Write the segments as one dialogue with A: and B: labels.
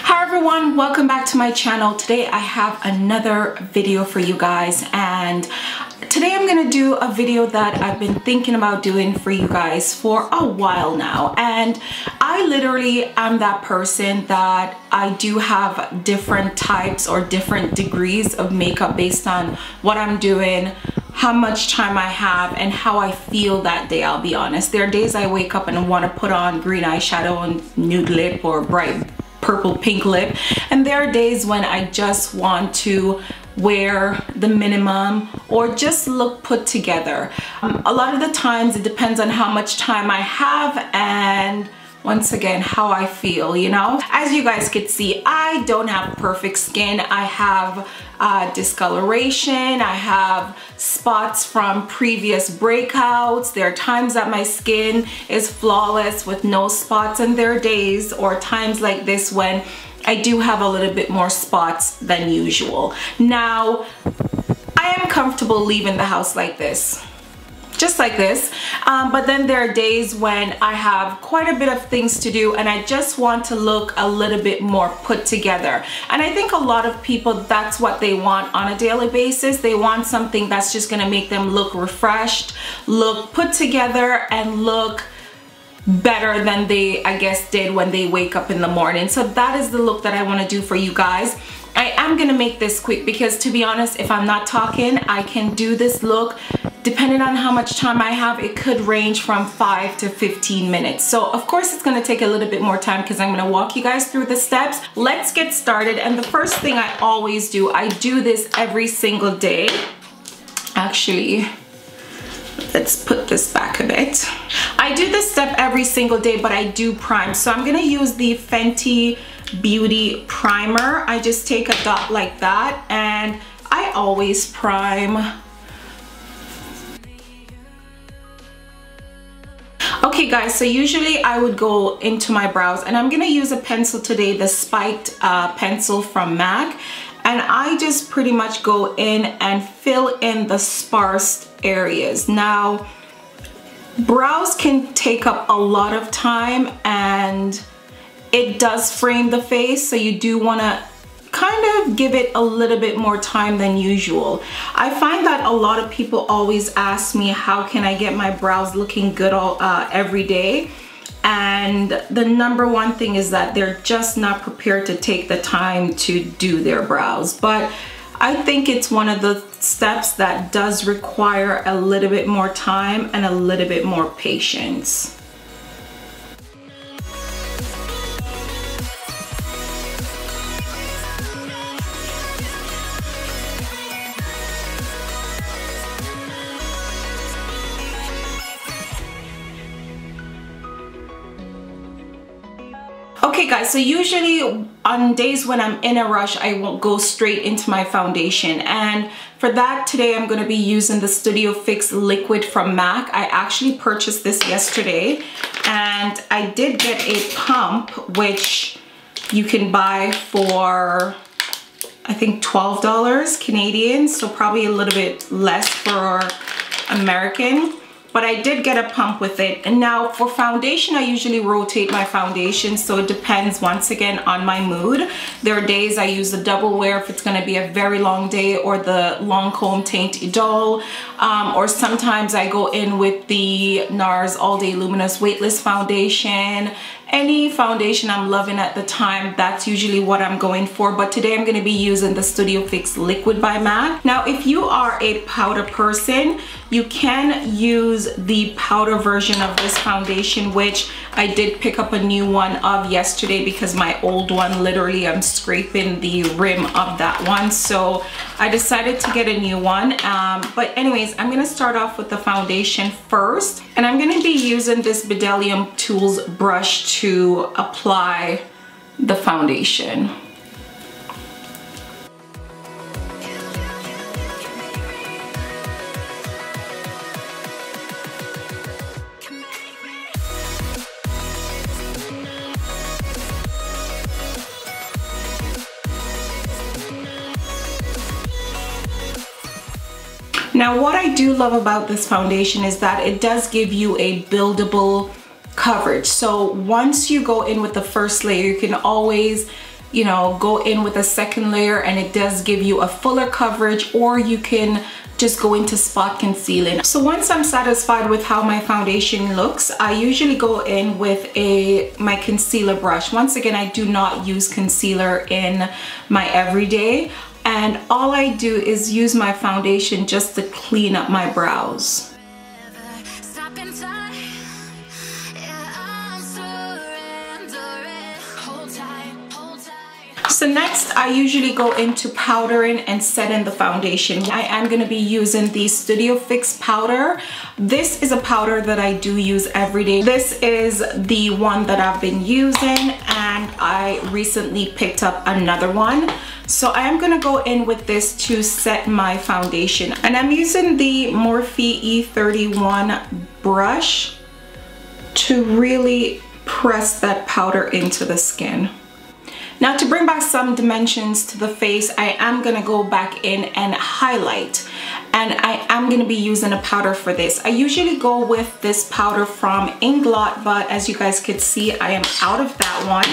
A: Hi everyone, welcome back to my channel. Today I have another video for you guys, and today I'm gonna do a video that I've been thinking about doing for you guys for a while now. And I literally am that person that I do have different types or different degrees of makeup based on what I'm doing, how much time I have, and how I feel that day. I'll be honest, there are days I wake up and want to put on green eyeshadow and nude lip or bright purple pink lip, and there are days when I just want to wear the minimum or just look put together. A lot of the times it depends on how much time I have and once again how I feel, you know. As you guys could see, I don't have perfect skin. I have discoloration, I have spots from previous breakouts. There are times that my skin is flawless with no spots, and there are days or times like this when I do have a little bit more spots than usual. Now, I am comfortable leaving the house like this, just like this, but then there are days when I have quite a bit of things to do and I just want to look a little bit more put together. And I think a lot of people, that's what they want on a daily basis. They want something that's just gonna make them look refreshed, look put together, and look better than they, I guess, did when they wake up in the morning. So that is the look that I want to do for you guys. I am gonna make this quick because, to be honest, if I'm not talking, I can do this look depending on how much time I have. It could range from 5 to 15 minutes. So of course it's gonna take a little bit more time because I'm gonna walk you guys through the steps. Let's get started. And the first thing I always do, I do this every single day. Actually, let's put this back a bit. I do this step every single day, but I do prime. So I'm gonna use the Fenty Beauty Primer. I just take a dot like that and I always prime. Okay guys, so usually I would go into my brows, and I'm gonna use a pencil today, the spiked pencil from MAC, and I just pretty much go in and fill in the sparse areas. Now, brows can take up a lot of time and it does frame the face, so you do want to kind of give it a little bit more time than usual. I find that a lot of people always ask me, how can I get my brows looking good every day? And the number one thing is that they're just not prepared to take the time to do their brows. But I think it's one of the steps that does require a little bit more time and a little bit more patience. Okay guys, so usually on days when I'm in a rush, I won't go straight into my foundation, and for that today I'm going to be using the Studio Fix Liquid from MAC. I actually purchased this yesterday, and I did get a pump which you can buy for I think $12 Canadian, so probably a little bit less for American. But I did get a pump with it. And now for foundation, I usually rotate my foundation, so it depends once again on my mood. There are days I use the double wear if it's gonna be a very long day, or the Lancome Teint Idole, or sometimes I go in with the NARS All Day Luminous Weightless Foundation. Any foundation I'm loving at the time, that's usually what I'm going for. But today I'm gonna be using the Studio Fix Liquid by MAC. Now, if you are a powder person, you can use the powder version of this foundation, which I did pick up a new one of yesterday because my old one, literally I'm scraping the rim of that one. So I decided to get a new one. But anyways, I'm gonna start off with the foundation first. And I'm gonna be using this Bdellium Tools brush to apply the foundation.
B: Now what I do love about this foundation is that it does give you a buildable
A: coverage. So once you go in with the first layer, you can always, you know, go in with a second layer and it does give you a fuller coverage, or you can just go into spot concealing. So once I'm satisfied with how my foundation looks, I usually go in with my concealer brush. Once again, I do not use concealer in my everyday, and all I do is use my foundation just to clean up my brows. So next, I usually go into powdering and setting the foundation. I am going to be using the Studio Fix powder. This is a powder that I do use every day. This is the one that I've been using, and I recently picked up another one. So I am going to go in with this to set my foundation. And I'm using the Morphe E31 brush to really press that powder into the skin. Now, to bring back some dimensions to the face, I am gonna go back in and highlight. And I am gonna be using a powder for this. I usually go with this powder from Inglot, but as you guys could see, I am out of that one.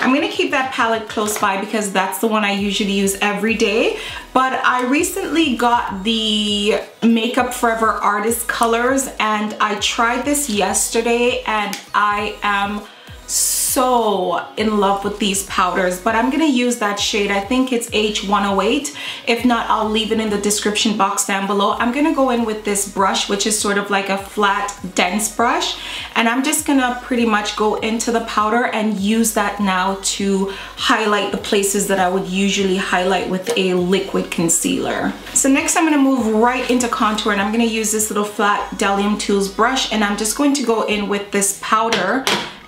A: I'm gonna keep that palette close by because that's the one I usually use every day. But I recently got the Makeup Forever Artist colors, and I tried this yesterday, and I am so in love with these powders. But I'm gonna use that shade. I think it's H108. If not, I'll leave it in the description box down below. I'm gonna go in with this brush, which is sort of like a flat, dense brush, and I'm just gonna pretty much go into the powder and use that now to highlight the places that I would usually highlight with a liquid concealer. So next, I'm gonna move right into contour, and I'm gonna use this little flat Delium Tools brush, and I'm just going to go in with this powder,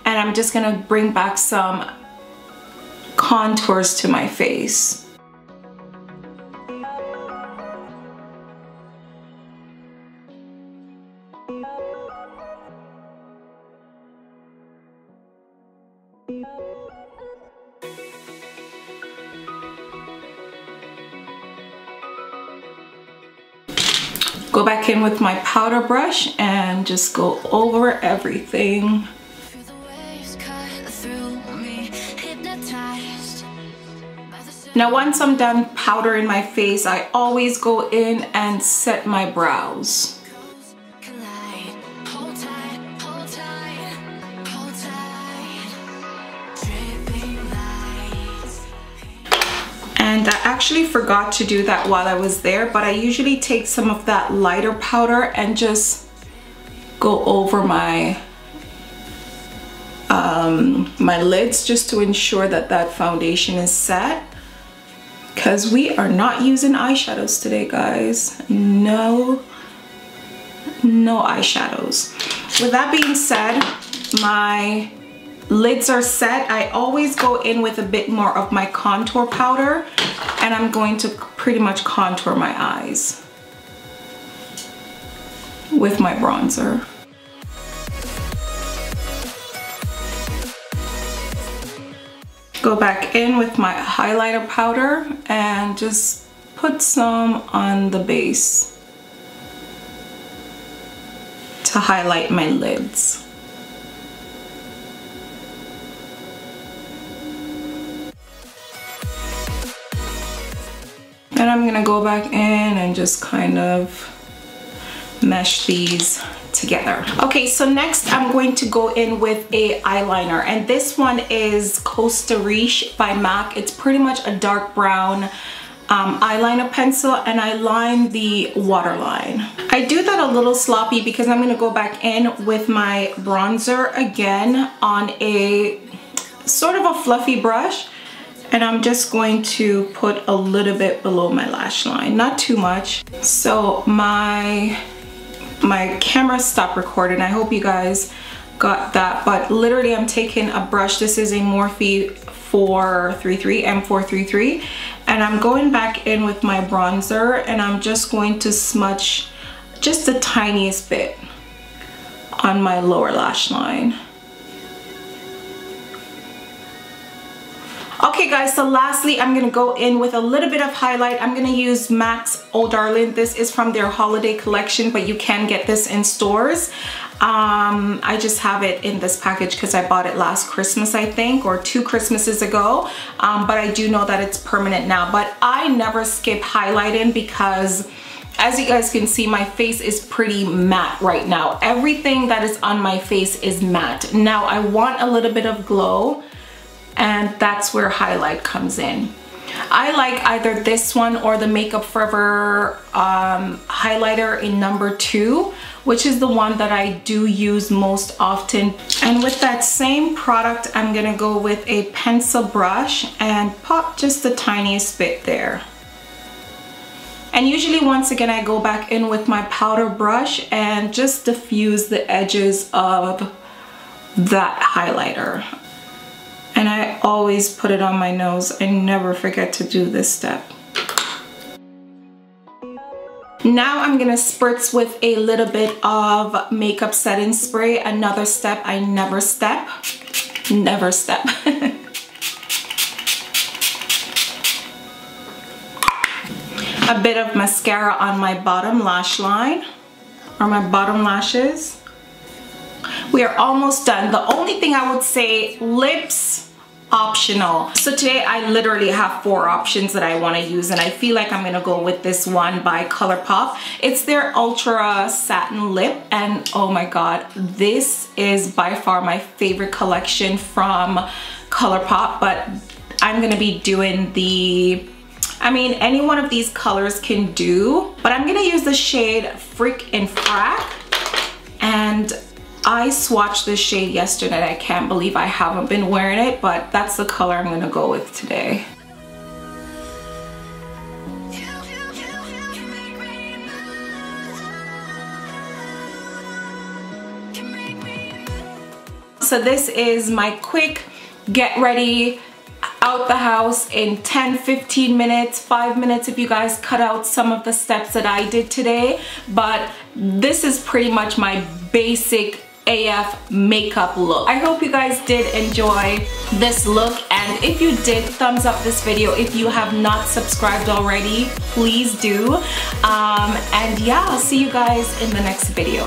A: and I'm just gonna bring back some contours to my face. Go back in with my powder brush and just go over everything. Now, once I'm done powdering my face, I always go in and set my brows. And I actually forgot to do that while I was there, but I usually take some of that lighter powder and just go over my my lids, just to ensure that that foundation is set. Because we are not using eyeshadows today, guys. No eyeshadows. With that being said, my lids are set. I always go in with a bit more of my contour powder, and I'm going to pretty much contour my eyes with my bronzer. Go back in with my highlighter powder and just put some on the base to highlight my lids. And I'm gonna go back in and just kind of mesh these together. Okay, so next I'm going to go in with a eyeliner, and this one is Costa Riche by MAC. It's pretty much a dark brown eyeliner pencil, and I line the waterline. I do that a little sloppy because I'm gonna go back in with my bronzer again on a sort of a fluffy brush, and I'm just going to put a little bit below my lash line, not too much. So my camera stopped recording. I hope you guys got that, but literally I'm taking a brush. This is a Morphe M433, and I'm going back in with my bronzer, and I'm just going to smudge just the tiniest bit on my lower lash line. Okay, Okay guys, so lastly, I'm gonna go in with a little bit of highlight. I'm gonna use MAC's Oh Darling. This is from their holiday collection, but you can get this in stores. I just have it in this package because I bought it last Christmas, I think, or 2 Christmases ago. But I do know that it's permanent now. But I never skip highlighting because, as you guys can see, my face is pretty matte right now. Everything that is on my face is matte. Now I want a little bit of glow, and that's where highlight comes in. I like either this one or the Makeup Forever highlighter in number 2, which is the one that I do use most often. And with that same product, I'm gonna go with a pencil brush and pop just the tiniest bit there. And usually, once again, I go back in with my powder brush and just diffuse the edges of that highlighter. And I always put it on my nose. I never forget to do this step. Now I'm gonna spritz with a little bit of makeup setting spray. Another step I never step. Never step. A bit of mascara on my bottom lash line, or my bottom lashes. We are almost done. The only thing I would say, lips, optional. So today I literally have 4 options that I want to use, and I feel like I'm gonna go with this one by ColourPop. It's their Ultra Satin Lip, and oh my god, this is by far my favorite collection from ColourPop. But I'm gonna be doing the, I mean, any one of these colors can do, but I'm gonna use the shade Frick in Frack. And I swatched this shade yesterday. I can't believe I haven't been wearing it, but that's the color I'm gonna go with today. So this is my quick get ready, out the house in 10-15 minutes, 5 minutes if you guys cut out some of the steps that I did today. But this is pretty much my basic AF makeup look. I hope you guys did enjoy this look, and if you did, thumbs up this video. If you have not subscribed already, please do. And yeah, I'll see you guys in the next video.